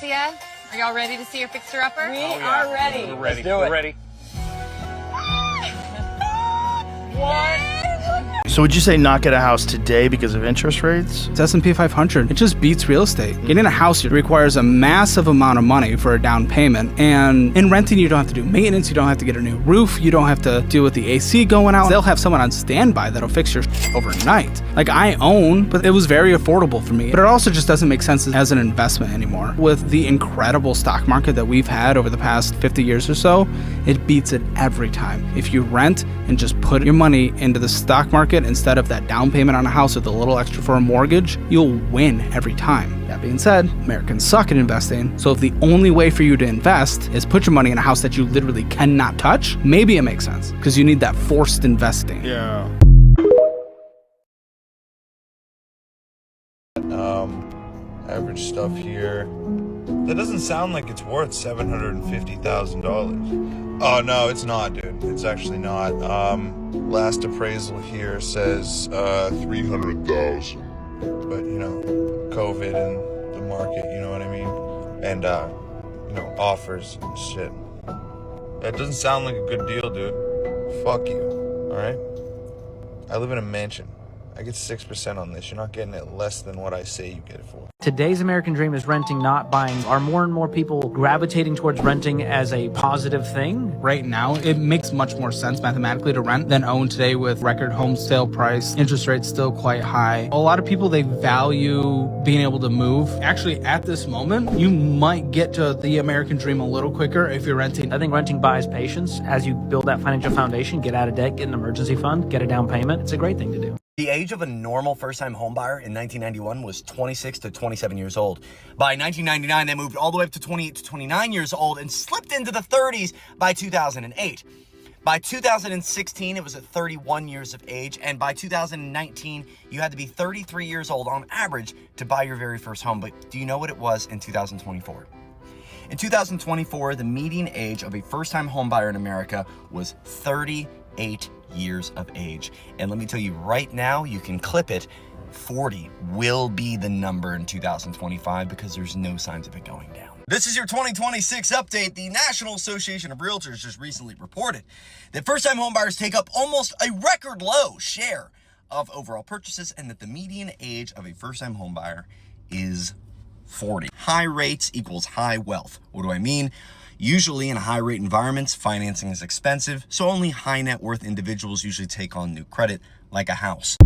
Garcia. Are y'all ready to see your fixer-upper? We are ready. We're ready. Let's do it. We're ready. What? So would you say not get a house today because of interest rates? It's S&P 500. It just beats real estate. Getting a house requires a massive amount of money for a down payment. And in renting, you don't have to do maintenance. You don't have to get a new roof. You don't have to deal with the AC going out. They'll have someone on standby that'll fix your overnight. Like I own, but it was very affordable for me. But it also just doesn't make sense as an investment anymore. With the incredible stock market that we've had over the past 50 years or so, it beats it every time. If you rent and just put your money into the stock market instead of that down payment on a house with a little extra for a mortgage, you'll win every time. That being said, Americans suck at investing, so if the only way for you to invest is put your money in a house that you literally cannot touch, maybe it makes sense, because you need that forced investing. Yeah. Average stuff here. That doesn't sound like it's worth $750,000. Oh no, it's not, dude. It's actually not. Last appraisal here says 300,000. But you know, COVID and the market, you know what I mean? And you know, offers and shit. That doesn't sound like a good deal, dude. Fuck you. Alright? I live in a mansion. I get 6% on this. You're not getting it less than what I say you get it for. Today's American dream is renting, not buying. Are more and more people gravitating towards renting as a positive thing? Right now, it makes much more sense mathematically to rent than own today with record home sale price, interest rates still quite high. A lot of people, they value being able to move. Actually, at this moment, you might get to the American dream a little quicker if you're renting. I think renting buys patience. As you build that financial foundation, get out of debt, get an emergency fund, get a down payment. It's a great thing to do. The age of a normal first-time homebuyer in 1991 was 26 to 27 years old. By 1999, they moved all the way up to 28 to 29 years old and slipped into the 30s by 2008. By 2016, it was at 31 years of age, and by 2019, you had to be 33 years old on average to buy your very first home. But do you know what it was in 2024? In 2024, the median age of a first-time homebuyer in America was 38 years of age. And let me tell you right now, you can clip it, 40 will be the number in 2025 because there's no signs of it going down. This is your 2026 update. The National Association of Realtors just recently reported that first-time homebuyers take up almost a record low share of overall purchases and that the median age of a first-time homebuyer is 40. High rates equals high wealth. What do I mean? Usually in high rate environments, financing is expensive, so only high net worth individuals usually take on new credit, like a house.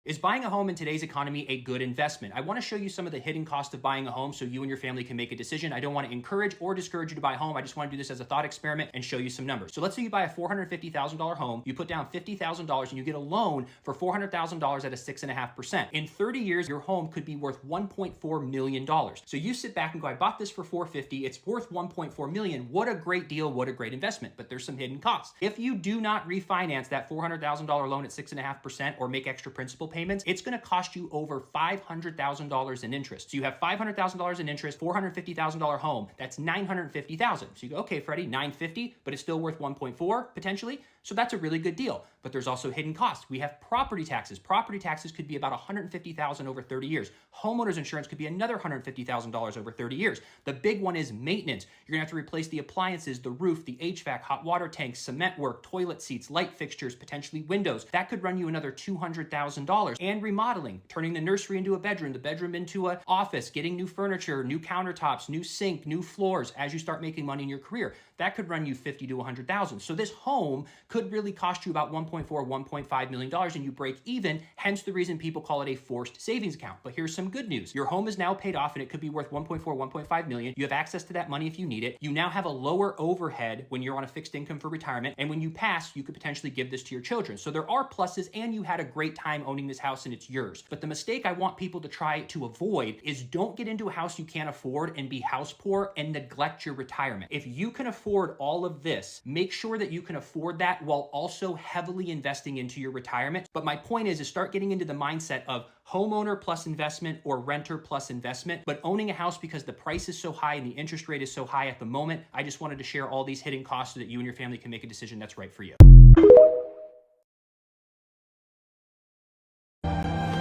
Is buying a home in today's economy a good investment? I want to show you some of the hidden costs of buying a home so you and your family can make a decision. I don't want to encourage or discourage you to buy a home. I just want to do this as a thought experiment and show you some numbers. So let's say you buy a $450,000 home, you put down $50,000 and you get a loan for $400,000 at a 6.5%. In 30 years, your home could be worth $1.4 million. So you sit back and go, I bought this for $450,000, it's worth $1.4 million. What a great deal, what a great investment. But there's some hidden costs. If you do not refinance that $400,000 loan at 6.5% or make extra principal payments, it's going to cost you over $500,000 in interest. So you have $500,000 in interest, $450,000 home, that's $950,000. So you go, okay, Freddie, $950,000, but it's still worth 1.4 potentially. So that's a really good deal. But there's also hidden costs. We have property taxes. Property taxes could be about $150,000 over 30 years. Homeowners insurance could be another $150,000 over 30 years. The big one is maintenance. You're gonna have to replace the appliances, the roof, the HVAC, hot water tanks, cement work, toilet seats, light fixtures, potentially windows. That could run you another $200,000. And remodeling, turning the nursery into a bedroom, the bedroom into an office, getting new furniture, new countertops, new sink, new floors as you start making money in your career. That could run you $50,000 to $100,000. So this home could really cost you about $1.4, $1.5 million and you break even, hence the reason people call it a forced savings account. But here's some good news. Your home is now paid off and it could be worth $1.4, $1.5 million. You have access to that money if you need it. You now have a lower overhead when you're on a fixed income for retirement. And when you pass, you could potentially give this to your children. So there are pluses and you had a great time owning this house and it's yours. But the mistake I want people to try to avoid is don't get into a house you can't afford and be house poor and neglect your retirement. If you can afford all of this, make sure that you can afford that while also heavily investing into your retirement. But my point is start getting into the mindset of homeowner plus investment or renter plus investment, but owning a house because the price is so high and the interest rate is so high at the moment. I just wanted to share all these hidden costs so that you and your family can make a decision that's right for you.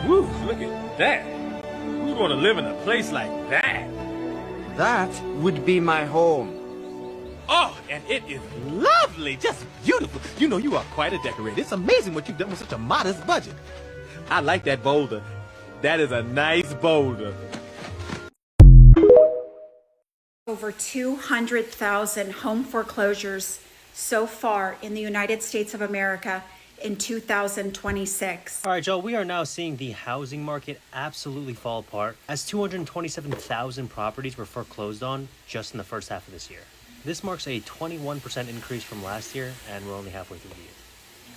Woo, look at that. you gonna live in a place like that? That would be my home. Oh, and it is lovely, just beautiful. You know, you are quite a decorator. It's amazing what you've done with such a modest budget. I like that boulder. That is a nice boulder. Over 200,000 home foreclosures so far in the United States of America in 2026. All right, Joe, we are now seeing the housing market absolutely fall apart as 227,000 properties were foreclosed on just in the first half of this year. This marks a 21% increase from last year, and we're only halfway through the year.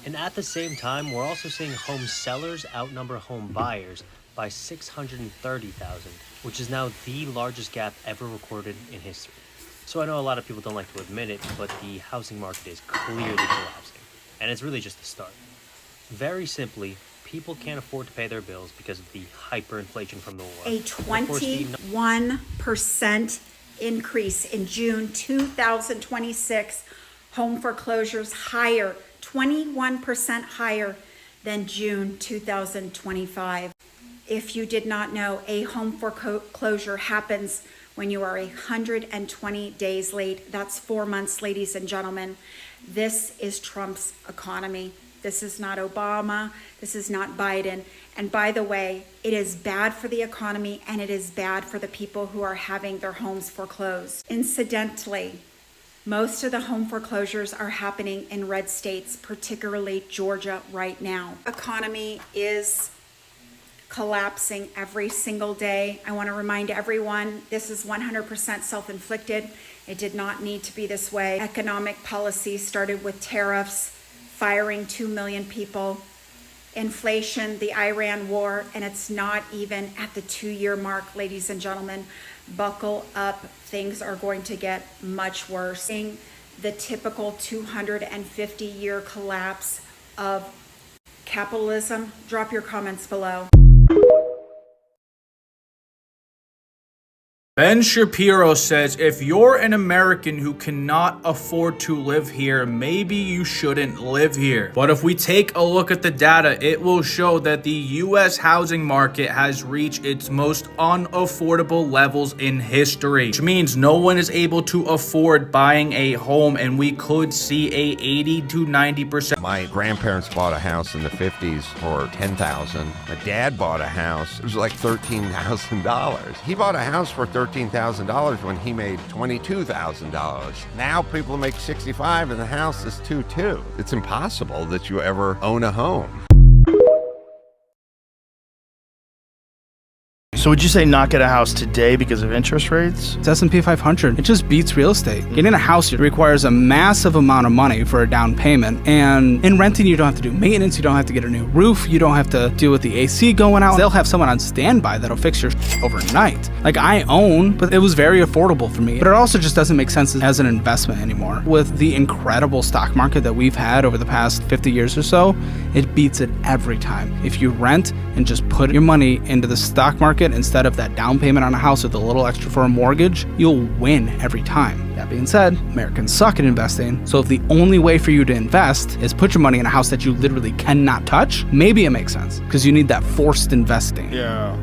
And at the same time, we're also seeing home sellers outnumber home buyers by 630,000, which is now the largest gap ever recorded in history. So I know a lot of people don't like to admit it, but the housing market is clearly collapsing, and it's really just the start. Very simply, people can't afford to pay their bills because of the hyperinflation from the war. A 21% increase in June 2026. Home foreclosures higher, 21% higher than June 2025. If you did not know, a home foreclosure happens when you are 120 days late. That's 4 months, ladies and gentlemen. This is Trump's economy. This is not Obama. This is not Biden. And by the way, it is bad for the economy and it is bad for the people who are having their homes foreclosed. Incidentally, most of the home foreclosures are happening in red states, particularly Georgia right now. Economy is collapsing every single day. I want to remind everyone, this is 100% self-inflicted. It did not need to be this way. Economic policy started with tariffs, firing 2 million people, inflation, the Iran war, and it's not even at the 2-year mark, ladies and gentlemen. Buckle up, things are going to get much worse. The typical 250-year collapse of capitalism. Drop your comments below. Ben Shapiro says, if you're an American who cannot afford to live here, maybe you shouldn't live here. But if we take a look at the data, it will show that the US housing market has reached its most unaffordable levels in history, which means no one is able to afford buying a home, and we could see a 80 to 90%. My grandparents bought a house in the 50s for $10,000. My dad bought a house. It was like $13,000. He bought a house for $13,000 when he made $22,000. Now people make $65,000 and the house is $2,200. It's impossible that you ever own a home. So would you say not get a house today because of interest rates? It's S&P 500. It just beats real estate. Getting a house requires a massive amount of money for a down payment. And in renting, you don't have to do maintenance. You don't have to get a new roof. You don't have to deal with the AC going out. They'll have someone on standby that'll fix your overnight. Like I own, but it was very affordable for me. But it also just doesn't make sense as an investment anymore. With the incredible stock market that we've had over the past 50 years or so, it beats it every time. If you rent and just put your money into the stock market instead of that down payment on a house with a little extra for a mortgage, you'll win every time. That being said, Americans suck at investing, so if the only way for you to invest is put your money in a house that you literally cannot touch, maybe it makes sense, because you need that forced investing. Yeah.